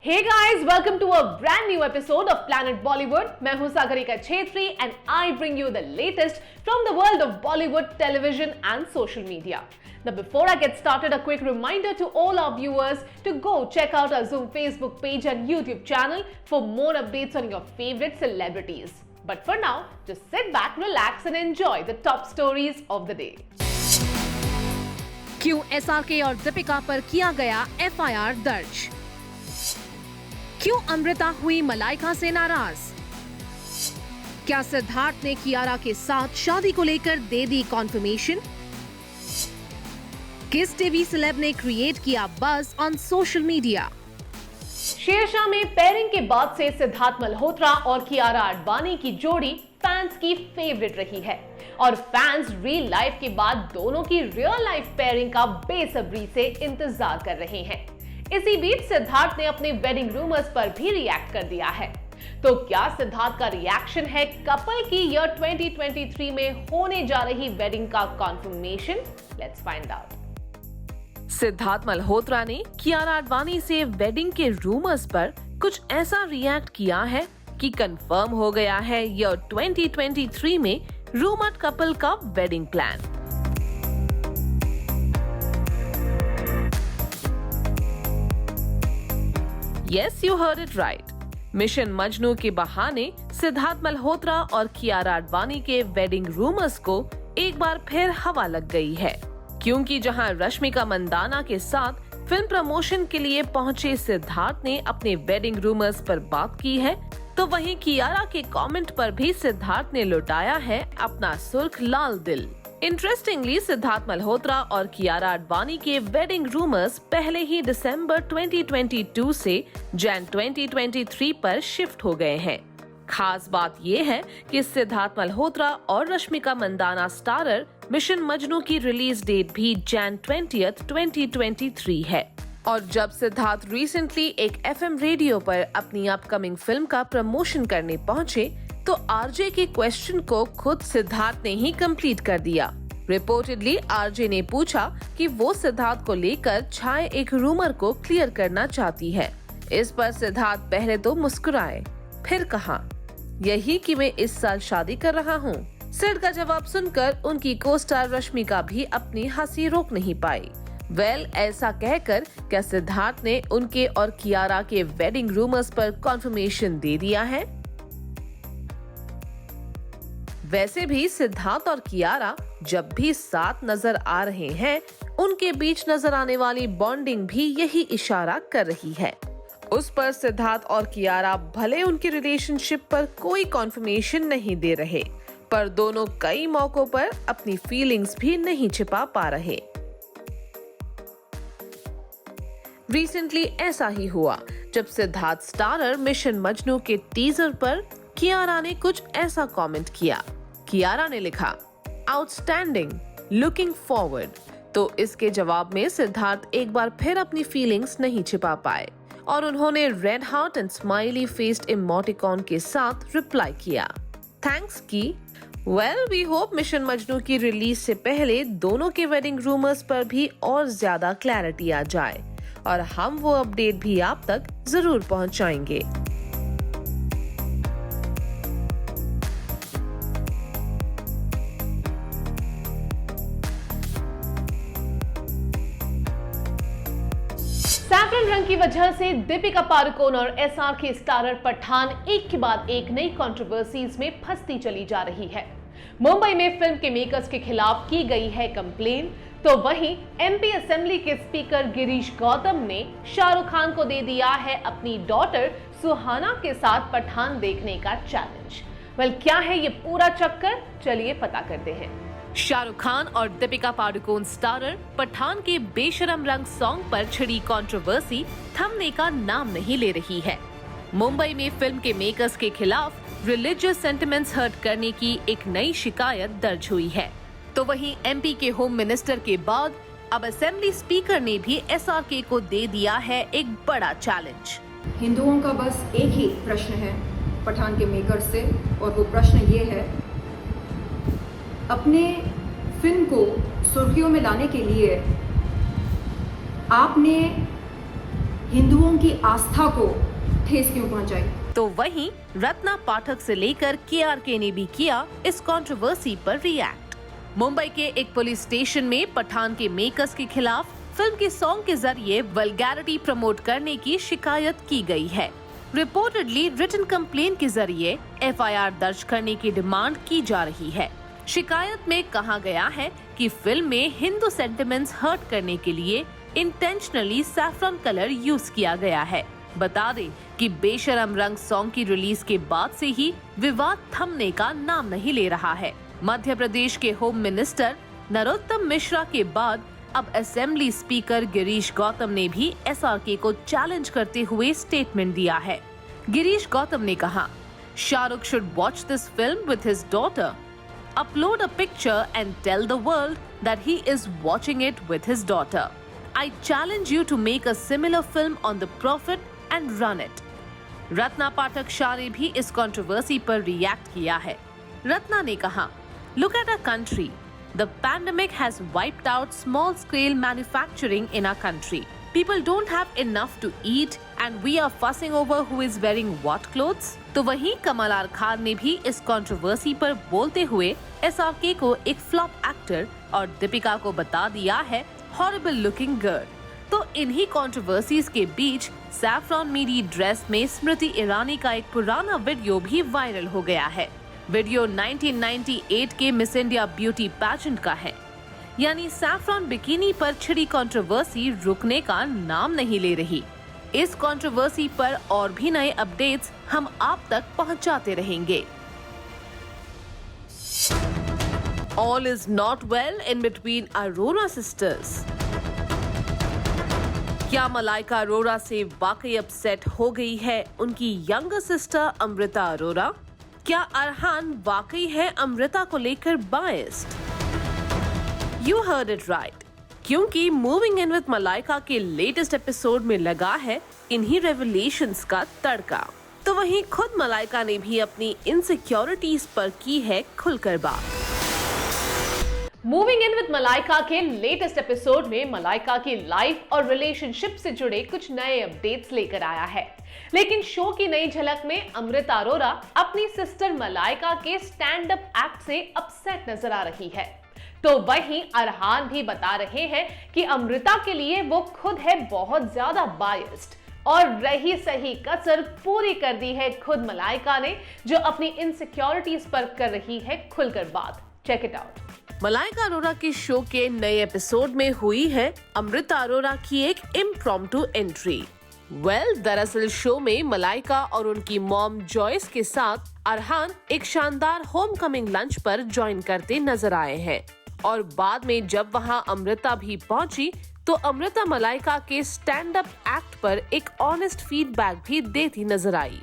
Hey guys, welcome to a brand new episode of Planet Bollywood. मैं हूं Sagarika Chhetri and I bring you the latest from the world of Bollywood, television and social media. Now before I get started, a quick reminder to all our viewers to go check out our Zoom Facebook page and YouTube channel for more updates on your favorite celebrities. But for now, just sit back, relax and enjoy the top stories of the day. क्यों SRK और दीपिका पर किया गया FIR दर्ज? क्यों अमृता हुई मलाइका से नाराज? क्या सिद्धार्थ ने कियारा के साथ शादी को लेकर दे दी कॉन्फर्मेशन? किस टीवी सेलेब ने क्रिएट किया buzz on social media? Shershaah में पेयरिंग के बाद से सिद्धार्थ मल्होत्रा और कियारा आडवाणी की जोड़ी फैंस की फेवरेट रही है और फैंस रियल लाइफ के बाद दोनों की रियल लाइफ पेयरिंग का बेसब्री से इंतजार कर रहे हैं। इसी बीच सिद्धार्थ ने अपने वेडिंग रूमर्स पर भी रिएक्ट कर दिया है। तो क्या सिद्धार्थ का रिएक्शन है कपल की ईयर 2023 में होने जा रही वेडिंग का confirmation? Let's find out. Siddharth Malhotra ने कियारा आडवाणी से वेडिंग के रूमर्स पर कुछ ऐसा रिएक्ट किया है कि कंफर्म हो गया है ईयर 2023 में रूमर्ड कपल का wedding plan. Yes, you heard it right. Mission Majnu के बहाने सिद्धार्थ मल्होत्रा और कियारा आडवाणी के वेडिंग रूमर्स को एक बार फिर हवा लग गई है, क्योंकि जहां रश्मिका मंदाना के साथ फिल्म प्रमोशन के लिए पहुंचे सिद्धार्थ ने अपने वेडिंग रूमर्स पर बात की है, तो वहीं कियारा के कमेंट पर भी सिद्धार्थ ने लुटाया है अपना सुर्ख लाल दिल। इंटरेस्टिंगली सिद्धार्थ मल्होत्रा और कियारा आडवाणी के वेडिंग रूमर्स पहले ही दिसंबर 2022 से जैन 2023 पर शिफ्ट हो गए हैं। खास बात ये है कि सिद्धार्थ मल्होत्रा और रश्मिका मंदाना स्टारर मिशन मजनू की रिलीज डेट भी जैन 20th 2023 है। और जब सिद्धार्थ रिसेंटली एक एफएम रेडियो पर अपनी अपकमिंग फिल्म का प्रमोशन करने पहुंचे, तो आरजे के क्वेश्चन को खुद सिद्धार्थ ने ही कंप्लीट कर दिया। रिपोर्टेडली आरजे ने पूछा कि वो सिद्धार्थ को लेकर छाए एक रूमर को क्लियर करना चाहती है। इस पर सिद्धार्थ पहले तो मुस्कुराए, फिर कहा, यही कि मैं इस साल शादी कर रहा हूँ। सिड का जवाब सुनकर उनकी को स्टार रश्मिका भी अपनी हंसी रोक नहीं पाई। ऐसा कहकर क्या सिद्धार्थ ने उनके और कियारा के वेडिंग रूमर्स पर कॉन्फर्मेशन दे दिया है? वैसे भी सिद्धार्थ और कियारा जब भी साथ नजर आ रहे हैं, उनके बीच नजर आने वाली बॉन्डिंग भी यही इशारा कर रही है। उस पर सिद्धार्थ और कियारा भले उनकी रिलेशनशिप पर कोई कॉन्फर्मेशन नहीं दे रहे, पर दोनों कई मौकों पर अपनी फीलिंग्स भी नहीं छिपा पा रहे। रिसेंटली ऐसा ही हुआ जब सिद्धार्थ स्टारर मिशन मजनू के टीजर पर कियारा ने कुछ ऐसा कमेंट किया। कियारा ने लिखा, आउटस्टैंडिंग, लुकिंग फॉरवर्ड। तो इसके जवाब में सिद्धार्थ एक बार फिर अपनी फीलिंग्स नहीं छिपा पाए और उन्होंने red heart and smiley faced emoticon के साथ रिप्लाई किया। थैंक्स की। वी होप मिशन मजनू की रिलीज से पहले दोनों के वेडिंग रूमर्स पर भी और ज्यादा क्लैरिटी आ जाए और हम वो अपडेट भी आप तक जरूर पहुंचाएंगे। सैफरन रंग की वजह से दीपिका पादुकोण और एसआरके स्टारर पठान एक के बाद एक नई कंट्रोवर्सीज में फंसती चली जा रही है। मुंबई में फिल्म के मेकर्स के खिलाफ की गई है कंप्लेन, तो वहीं एमपी असेंबली के स्पीकर गिरीश गौतम ने शाहरुख खान को दे दिया है अपनी डॉटर सुहाना के साथ पठान देखने का चैलेंज। क्या है ये पूरा चक्कर, चलिए पता करते हैं। शाहरुख खान और दीपिका पादुकोण स्टारर पठान के बेशरम रंग सॉन्ग पर छिड़ी कंट्रोवर्सी थमने का नाम नहीं ले रही है। मुंबई में फिल्म के मेकर्स के खिलाफ रिलीजियस सेंटिमेंट्स हर्ट करने की एक नई शिकायत दर्ज हुई है। तो वहीं एमपी के होम मिनिस्टर के बाद अब असेंबली स्पीकर ने भी एसआरके को दे दिया है एक बड़ा चैलेंज। हिंदुओं का बस एक ही प्रश्न है पठान के मेकर से, और वो प्रश्न ये है, अपने फिल्म को सुर्खियों में लाने के लिए आपने हिंदुओं की आस्था को ठेस क्यों पहुंचाई। तो वहीं रत्ना पाठक से लेकर KRK ने भी किया इस कंट्रोवर्सी पर रिएक्ट। मुंबई के एक पुलिस स्टेशन में पठान के मेकर्स के खिलाफ फिल्म के सॉन्ग के जरिए वल्गैरिटी प्रमोट करने की शिकायत की गई है। रिपोर्टेडली रिटन कंप्लेन के जरिए FIR दर्ज करने की डिमांड की जा रही है। शिकायत में कहा गया है कि फिल्म में हिंदू सेंटिमेंट्स हर्ट करने के लिए इंटेंशनली सैफरन कलर यूज किया गया है। बता दें कि बेशरम रंग सॉन्ग की रिलीज के बाद से ही विवाद थमने का नाम नहीं ले रहा है। मध्य प्रदेश के होम मिनिस्टर नरोत्तम मिश्रा के बाद अब असेंबली स्पीकर गिरीश गौतम ने भी SRK को चैलेंज करते हुए स्टेटमेंट दिया है। गिरीश गौतम ने कहा, Shahrukh should watch this film with his daughter, upload a picture and tell the world that he is watching it with his daughter. I challenge you to make a similar film on the prophet and run it. Ratna Pathak Shah ने भी इस controversy पर react किया है। रत्ना ने कहा, look at a country, the pandemic has wiped out small scale manufacturing in our country. People don't have enough to eat and we are fussing over who is wearing what clothes. तो वहीं कमल are Khan ने भी इस controversy पर बोलते हुए SRK को एक फ्लॉप एक्टर और दीपिका को बता दिया है हॉरिबल लुकिंग गर्ल। तो इन्हीं कंट्रोवर्सीज के बीच सैफरॉन मीडी ड्रेस में स्मृति ईरानी का एक पुराना वीडियो भी वायरल हो गया है। वीडियो 1998 के मिस इंडिया ब्यूटी पैजेंट का है। यानी सैफरॉन बिकिनी पर छिड़ी कंट्रोवर्सी रुकने का नाम नहीं ले रही। इस कंट्रोवर्सी पर और भी नए अपडेट्स हम आप तक पहुंचाते रहेंगे। All is not well in between Arora sisters. क्या मलाइका अरोरा से वाकई अपसेट हो गई है उनकी यंगर सिस्टर अमृता अरोरा? क्या अरहान वाकई है अमृता को लेकर biased? You heard it right. क्योंकि मूविंग इन विद मलाइका के लेटेस्ट एपिसोड में लगा है इन्हीं रेवलेशंस का तड़का। तो वहीं खुद मलाइका ने भी अपनी इनसिक्योरिटीज पर की है खुलकर बात। मूविंग इन विद मलाइका के लेटेस्ट एपिसोड में मलाइका की लाइफ और रिलेशनशिप से जुड़े कुछ नए अपडेट्स लेकर आया है। लेकिन शो की नई झलक में अमृता अरोरा अपनी सिस्टर मलाइका के स्टैंड अप एक्ट से अपसेट नजर आ रही है। तो वहीं अरहान भी बता रहे हैं कि अमृता के लिए वो खुद है बहुत ज्यादा बायस्ड और रही सही कसर पूरी कर दी है खुद मलाइका ने, जो अपनी इनसिक्योरिटीज पर कर रही है खुलकर बात। Check it out. Malaika Arora के शो के नए एपिसोड में हुई है अमृता अरोरा की एक इम्प्रॉम्प्टू एंट्री। दरअसल शो में मलाइका और उनकी मॉम जॉयस के साथ अरहान एक शानदार होमकमिंग लंच पर ज्वाइन करते नजर आए हैं और बाद में जब वहां अमृता भी पहुंची तो अमृता मलाइका के स्टैंड अप एक्ट पर एक ऑनेस्ट फीडबैक भी देती नजर आई।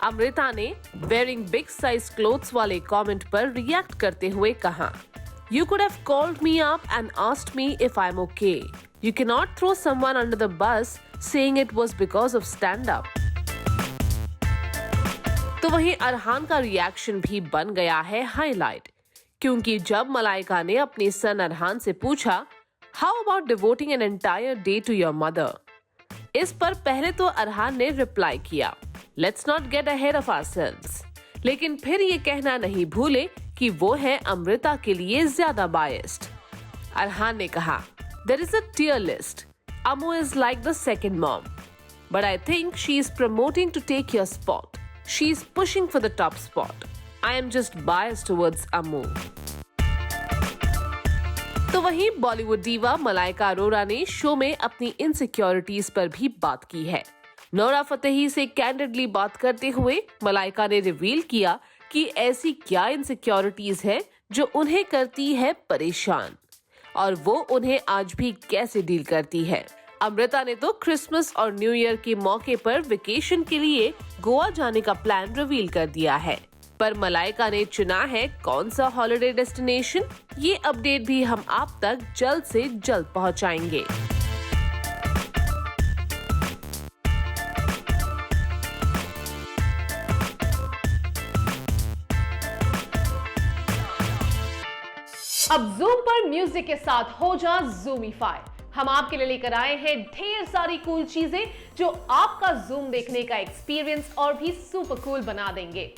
अमृता ने वेयरिंग बिग साइज क्लोथ्स वाले कमेंट पर रिएक्ट करते हुए कहा, You could have called me up and asked me if I'm okay. You cannot throw someone under the bus saying it was because of stand-up. तो वहीं अरहान का reaction भी बन गया है हाईलाइट, क्योंकि जब मलाइका ने अपने सन अरहान से पूछा, How about devoting an entire day to your mother? इस पर पहले तो अरहान ने रिप्लाई किया, Let's not get ahead of ourselves. लेकिन फिर ये कहना नहीं भूले कि वो है अमृता के लिए ज्यादा बायस्ड। अरहान ने कहा, There is a tier list. Ammu is like the second mom. But I think she is promoting to take your spot. She is pushing for the top spot. I am just biased towards Ammu. तो वहीं बॉलीवुड दीवा मलाइका अरोरा ने show में अपनी insecurities पर भी बात की है। नोरा फतेही से कैंडिडली बात करते हुए मलाइका ने रिवील किया कि ऐसी क्या इनसिक्योरिटीज है जो उन्हें करती है परेशान और वो उन्हें आज भी कैसे डील करती है। अमृता ने तो क्रिसमस और न्यू ईयर के मौके पर वेकेशन के लिए गोवा जाने का प्लान रिवील कर दिया है, पर मलाइका ने चुना है कौन सा हॉलिडे डेस्टिनेशन, ये अपडेट भी हम आप तक जल्द से जल्द पहुंचाएंगे। अब जूम पर म्यूजिक के साथ हो जा जूमीफाई। हम आपके लिए लेकर आए हैं ढेर सारी कूल चीजें जो आपका जूम देखने का एक्सपीरियंस और भी सुपर कूल बना देंगे।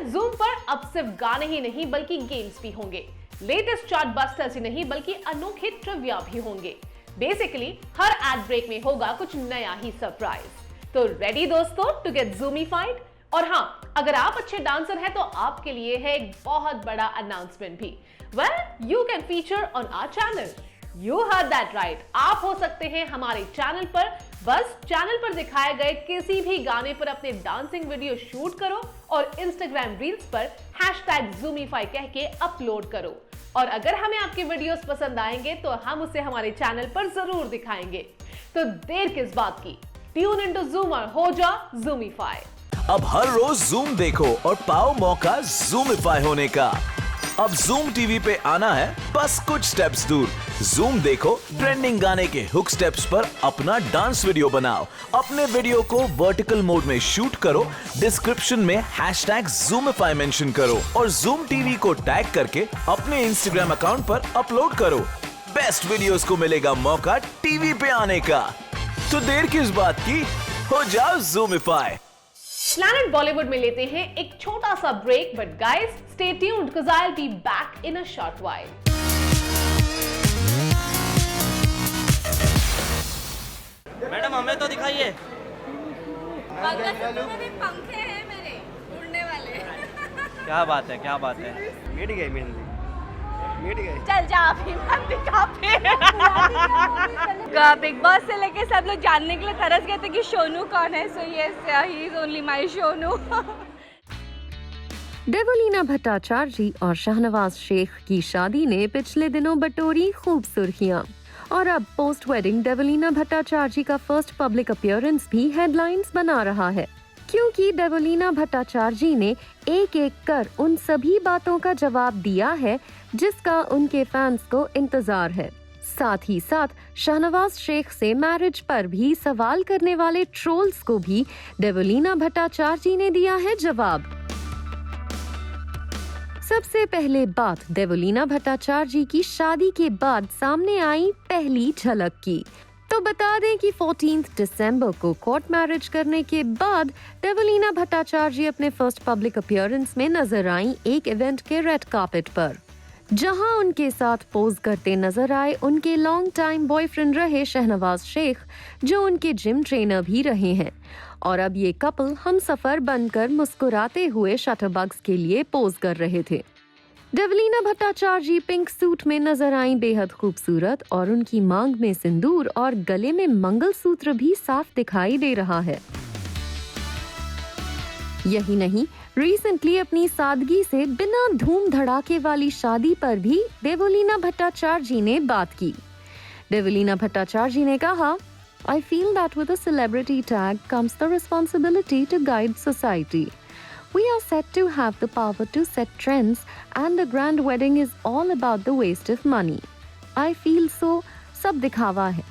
जूम पर अब सिर्फ गाने ही नहीं बल्कि गेम्स भी होंगे, लेटेस्ट चार्ट बस्टर्स ही नहीं बल्कि अनोखे ट्रिविया भी होंगे। बेसिकली हर एड ब्रेक में होगा कुछ नया ही सरप्राइज। तो रेडी दोस्तों टू गेट ज़ूमीफाइड? और हाँ, अगर आप अच्छे डांसर हैं तो आपके लिए है एक बहुत बड़ा अनाउंसमेंट भी। You can feature on our channel. You heard that right, आप हो सकते हैं हमारे चैनल पर। बस चैनल पर दिखाए गए किसी भी गाने पर अपने डांसिंग वीडियो शूट करो और इंस्टाग्राम रील्स पर #Zoomify कह के अपलोड करो। और अगर हमें आपके वीडियोस पसंद आएंगे तो हम उसे हमारे चैनल पर जरूर दिखाएंगे। तो देर किस बात की, ट्यून इनटू ज़ूम और हो जा ज़ूमीफाई। अब हर रोज जूम देखो और पाओ मौका ज़ूमीफाई होने का। अब जूम टीवी पे आना है बस कुछ स्टेप्स दूर। जूम देखो, ट्रेंडिंग गाने के हुक स्टेप्स पर अपना डांस वीडियो बनाओ, अपने वीडियो को वर्टिकल मोड में शूट करो, डिस्क्रिप्शन में #Zoomify मेंशन करो और जूम टीवी को टैग करके अपने इंस्टाग्राम अकाउंट पर अपलोड करो। बेस्ट वीडियोस को मिलेगा मौका टीवी पे आने का। तो देर किस बात की, हो जाओ ज़ूमीफाई। प्लैनेट बॉलीवुड में लेते हैं एक छोटा सा break, but guys stay tuned because I will be back in a short while. Madam हमें तो दिखाइए। में भी पंखे हैं मेरे उड़ने वाले। क्या बात है, क्या बात है। मिट गई मेहंदी, मिट गई। चल जा अभी मत दिखा फिर। बिग बॉस से लेके सब लोग जानने के लिए तरस गए थे कि सोनू कौन है। So yes, he is only my Sonu. Devlina Bhattacharya और शाहनवाज शेख की शादी ने पिछले दिनों बटोरी खूब सुर्खियां और अब पोस्ट वेडिंग देवलीना भट्टाचार्य का फर्स्ट पब्लिक अपीयरेंस भी हेडलाइंस बना रहा है, क्योंकि देवलीना भट्टाचार्य ने एक एक कर उन सभी बातों का जवाब दिया है जिसका उनके फैंस को इंतजार है। साथ ही साथ शाहनवाज शेख से मैरिज पर भी सवाल करने वाले ट्रोल्स को भी देवलीना भट्टाचार्य ने दिया है जवाब। सबसे पहले बात देवलीना भट्टाचार्य की शादी के बाद सामने आई पहली झलक की। तो बता दें कि 14 दिसंबर को कोर्ट मैरिज करने के बाद देवलीना भट्टाचार्य अपने फर्स्ट पब्लिक अपीयरेंस में नजर आई एक इवेंट के रेड कार्पेट पर, जहां उनके साथ पोज करते नजर आए उनके लॉन्ग टाइम बॉयफ्रेंड रहे शाहनवाज शेख, जो उनके जिम ट्रेनर भी रहे हैं। और अब ये कपल हम सफर बनकर मुस्कुराते हुए शटरबग्स के लिए पोज कर रहे थे। देवलीना भट्टाचार्य पिंक सूट में नजर आई बेहद खूबसूरत और उनकी मांग में सिंदूर और गले में मंगलसूत्र भी साफ दिखाई दे रहा है। यही नहीं, रिसेंटली अपनी सादगी से बिना धूम धड़ाके वाली शादी पर भी देवलीना भट्टाचार्य ने बात की। देवलीना भट्टाचार्य ने कहा, I feel that with a celebrity tag comes the responsibility to guide society. We are set to have the power to set trends, and the grand wedding is all about the waste of money. I feel so sab dikhawa hai.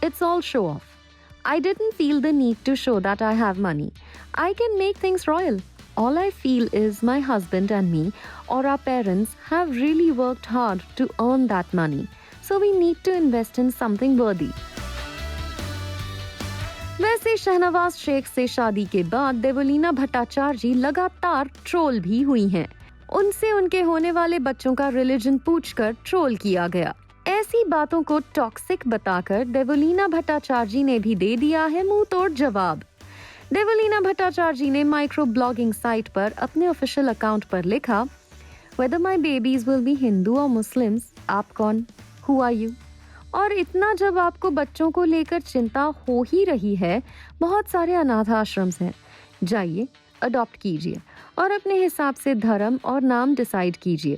It's all show off. I didn't feel the need to show that I have money. I can make things royal. All I feel is my husband and me or our parents have really worked hard to earn that money. So we need to invest in something worthy. वैसे शाहनवाज शेख से शादी के बाद देवलीना भट्टाचार्य लगातार troll भी हुई हैं। उनसे उनके होने वाले बच्चों का रिलीजन पूछकर ट्रोल किया गया। ऐसी बातों को टॉक्सिक बताकर देवलीना भट्टाचार्य ने भी दे दिया है मुंह तोड़ जवाब। देवलीना भट्टाचार्य ने माइक्रो ब्लॉगिंग साइट पर अपने ऑफिशियल अकाउंट पर लिखा, Whether my babies will be Hindu or Muslims, आप कौन? Who are you? और इतना जब आपको बच्चों को लेकर चिंता हो ही रही है, बहुत सारे अनाथ आश्रम्स हैं, जाइए अडॉप्ट कीजिए और अपने हिसाब से धर्म और नाम डिसाइड कीजिए।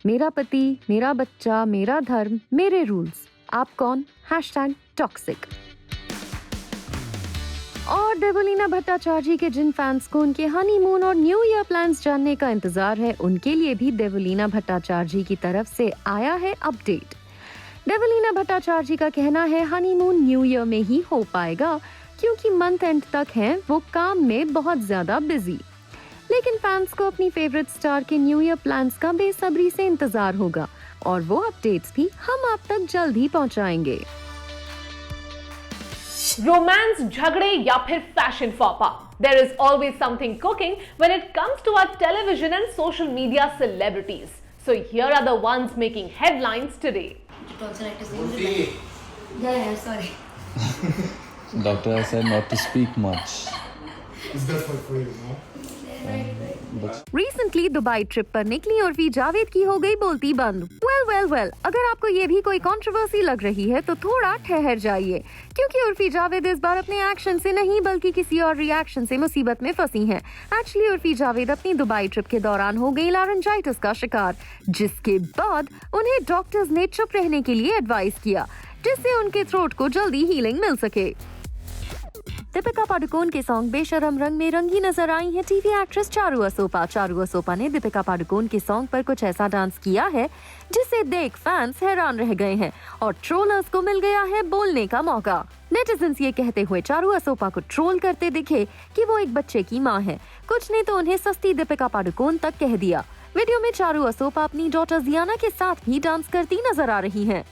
मेरा पति, मेरा बच्चा, मेरा धर्म, मेरे रूल्स, आप कौन? #टॉक्सिक। और देवलीना भट्टाचार्य के जिन फैंस को उनके हनीमून और न्यू ईयर प्लान्स जानने का इंतजार है, उनके लिए भी देवलीना भट्टाचार्य की तरफ से आया है अपडेट। देवलीना भट्टाचार्य का कहना है हनीमून न्यू ईयर में ही हो पाएगा, क्योंकि मंथ एंड तक हैं वो काम में बहुत ज्यादा बिजी। लेकिन फैंस को अपनी फेवरेट स्टार के न्यू ईयर प्लान्स का बेसब्री से इंतजार होगा और वो अपडेट्स भी हम आप तक जल्द ही पहुंचाएंगे। रोमांस, झगड़े या फिर fashion फॉपा, there is always something cooking when it comes to our television and social media celebrities. So here are the ones making headlines today. Yeah, sorry. Doctor has said not to speak much. It's good for you, no? Recently Dubai trip पर निकली उर्फी जावेद की हो गई बोलती बंद। Well, अगर आपको ये भी कोई कंट्रोवर्सी लग रही है तो थोड़ा ठहर जाइए, क्योंकि उर्फी जावेद इस बार अपने एक्शन से नहीं बल्कि किसी और रिएक्शन से मुसीबत में फंसी हैं। एक्चुअली उर्फी जावेद अपनी दुबई ट्रिप के दौरान हो गई लारेंजाइटिस का शिकार, जिसके बाद उन्हें डॉक्टर्स ने चुप रहने के लिए एडवाइस किया, जिससे उनके थ्रोट को जल्दी हीलिंग मिल सके। दीपिका पादुकोण के सॉन्ग बेशरम रंग में रंगी नजर आई है टीवी एक्ट्रेस चारू असोपा ने दीपिका पादुकोण के सॉन्ग पर कुछ ऐसा डांस किया है जिसे देख फैंस हैरान रह गए हैं और ट्रोलर्स को मिल गया है बोलने का मौका। नेटिजन्स ये कहते हुए चारू असोपा को ट्रोल करते दिखे कि वो एक बच्चे की मां है। कुछ ने तो उन्हें सस्ती दीपिका पादुकोण तक कह दिया। वीडियो में चारू असोपा अपनी डॉटर जियाना के साथ भी डांस करती नजर आ रही हैं।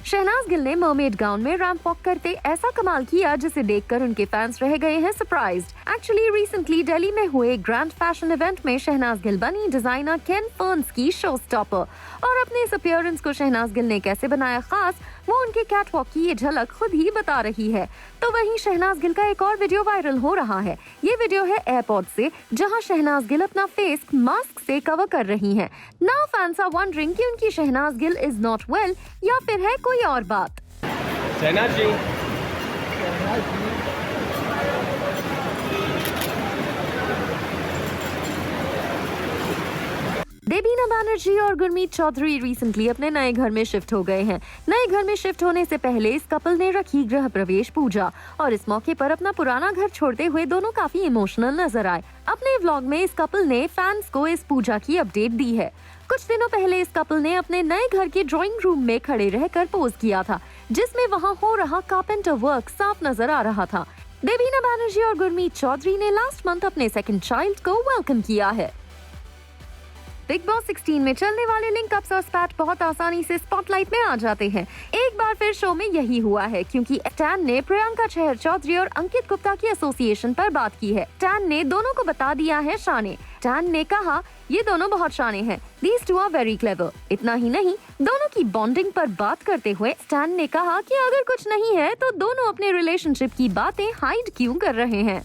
शहनाज गिल ने मरमेड गाउन में रैंप वॉक करते ऐसा कमाल किया जिसे देखकर उनके फैंस रह गए हैं सरप्राइज्ड। एक्चुअली रिसेंटली दिल्ली में हुए ग्रैंड फैशन इवेंट में शहनाज गिल बनी डिजाइनर केन फर्न्स की शो स्टॉपर, और अपने इस अपीयरेंस को शहनाज गिल ने कैसे बनाया खास, वो उनके कैटवॉक की ये झलक खुद ही बता रही है। तो वहीं शहनाज गिल का एक और वीडियो वायरल हो रहा है। ये वीडियो है एयरपोर्ट से, जहां शहनाज गिल अपना फेस मास्क से कवर कर रही हैं। नाउ फैंस आर वंडरिंग कि उनकी Shehnaaz Gill is not well या फिर है कोई और बात। शहनाज जी, देबीना बैनर्जी और गुरमीत चौधरी रिसेंटली अपने नए घर में शिफ्ट हो गए हैं। नए घर में शिफ्ट होने से पहले इस कपल ने रखी गृह प्रवेश पूजा, और इस मौके पर अपना पुराना घर छोड़ते हुए दोनों काफी इमोशनल नजर आए। अपने व्लॉग में इस कपल ने फैंस को इस पूजा की अपडेट दी है। कुछ दिनों पहले इस कपल ने अपने नए घर के ड्राइंग रूम में खड़े रहकर पोज किया था, जिसमें वहाँ हो रहा कारपेंटर वर्क साफ नजर आ रहा था। देबीना बैनर्जी और गुरमीत चौधरी ने लास्ट मंथ अपने सेकंड चाइल्ड को वेलकम किया है। बिग बॉस 16 में चलने वाले लिंकअप्स और स्पैट बहुत आसानी से स्पॉटलाइट में आ जाते हैं। एक बार फिर शो में यही हुआ है, क्योंकि स्टैन ने प्रियंका चहर चौधरी और अंकित गुप्ता की एसोसिएशन पर बात की है। स्टैन ने दोनों को बता दिया है शाने। स्टैन ने कहा ये दोनों बहुत शाने हैं, these two are very clever. इतना ही नहीं, दोनों की बॉन्डिंग पर बात करते हुए स्टैन ने कहा कि अगर कुछ नहीं है तो दोनों अपने रिलेशनशिप की बातें हाइड क्यों कर रहे हैं।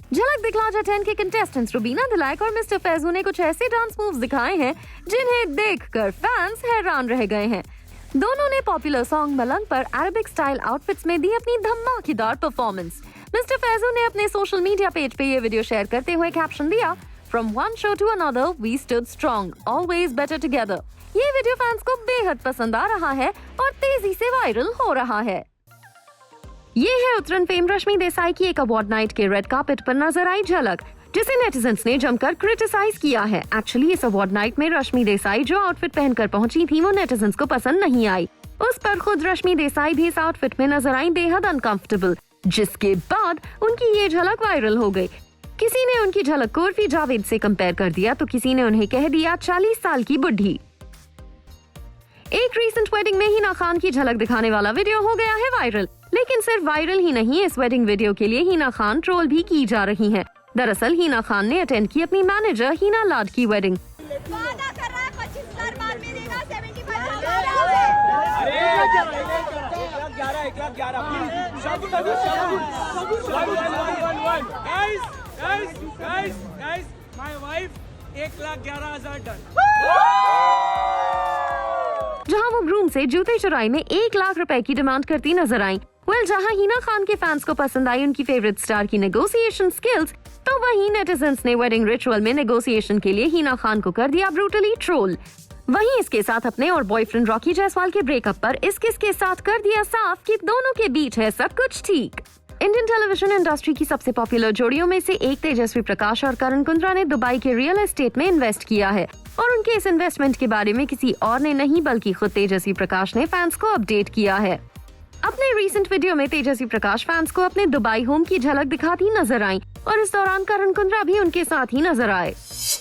झलक दिखला जा 10 के कंटेस्टेंट्स रुबीना दिलाइक और मिस्टर फैजू ने कुछ ऐसे डांस मूव्स दिखाए हैं जिन्हें देखकर फैंस हैरान रह गए हैं। दोनों ने पॉपुलर सॉन्ग मलंग पर अरबिक स्टाइल आउटफिट्स में दी अपनी धमाकेदार परफॉर्मेंस। मिस्टर फैजू ने अपने सोशल मीडिया पेज पे ये वीडियो शेयर करते हुए कैप्शन दिया, from one show to another we stood strong, always better together. ये वीडियो फैंस को बेहद पसंद आ रहा है और तेजी से वायरल हो रहा है। ये है उत्तरायण फेम रश्मि देसाई की एक अवार्ड नाइट के रेड कार्पेट पर नजर आई झलक, जिसे नेटिजन्स ने जमकर क्रिटिसाइज किया है। एक्चुअली इस अवार्ड नाइट में रश्मि देसाई जो आउटफिट पहनकर पहुंची थी वो नेटिजन्स को पसंद नहीं आई। उस पर खुद रश्मि देसाई भी इस आउटफिट में नजर आई बेहद अनकंफर्टेबल, जिसके बाद उनकी ये झलक वायरल हो गई। किसी ने उनकी झलक को उर्फी जावेद से कंपेयर कर दिया तो किसी ने उन्हें कह दिया 40 साल की बुढ़ी। एक रीसेंट वेडिंग में हिना खान की झलक दिखाने वाला वीडियो हो गया है वायरल, लेकिन सिर्फ वायरल ही नहीं, इस वेडिंग वीडियो के लिए हिना खान ट्रोल भी की जा रही हैं। दरअसल हिना खान ने अटेंड की अपनी मैनेजर हिना लाड की वेडिंग। वादा कर रहा है 25,000 बाद में देगा 1,11,000 जहां वो ग्रूम से जूते चुराई में 1 लाख रुपए की डिमांड करती नजर आई। जहां हिना खान के फैंस को पसंद आई उनकी फेवरेट स्टार की नेगोशिएशन स्किल्स, तो वहीं नेटिजन्स ने वेडिंग रिचुअल में नेगोशिएशन के लिए हिना खान को कर दिया ब्रूटली ट्रोल। वहीं इसके साथ अपने और बॉयफ्रेंड रॉकी जायसवाल के ब्रेकअप पर इस किस के साथ कर दिया साफ कि दोनों के बीच है सब कुछ ठीक। इंडियन टेलीविजन इंडस्ट्री की सबसे पॉपुलर जोड़ियों में से एक तेजस्वी प्रकाश और करण कुंद्रा ने दुबई के रियल एस्टेट में इन्वेस्ट किया है, और उनके इस इन्वेस्टमेंट के बारे में किसी और ने नहीं बल्कि खुद तेजस्वी प्रकाश ने फैंस को अपडेट किया है। अपने रीसेंट वीडियो में तेजस्वी प्रकाश फैंस को अपने दुबई होम की झलक दिखाती नजर आई और इस दौरान करण कुंद्रा भी उनके साथ ही नजर आए।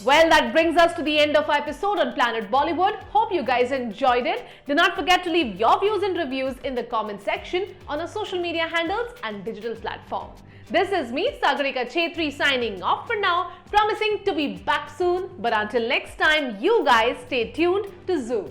Well, that brings us to the end of our episode on Planet Bollywood. Hope you guys enjoyed it. Do not forget to leave your views and reviews in the comment section on our social media handles and digital platforms. This is me, Sagarika Chetri, signing off for now, promising to be back soon. But until next time, you guys stay tuned to Zoom.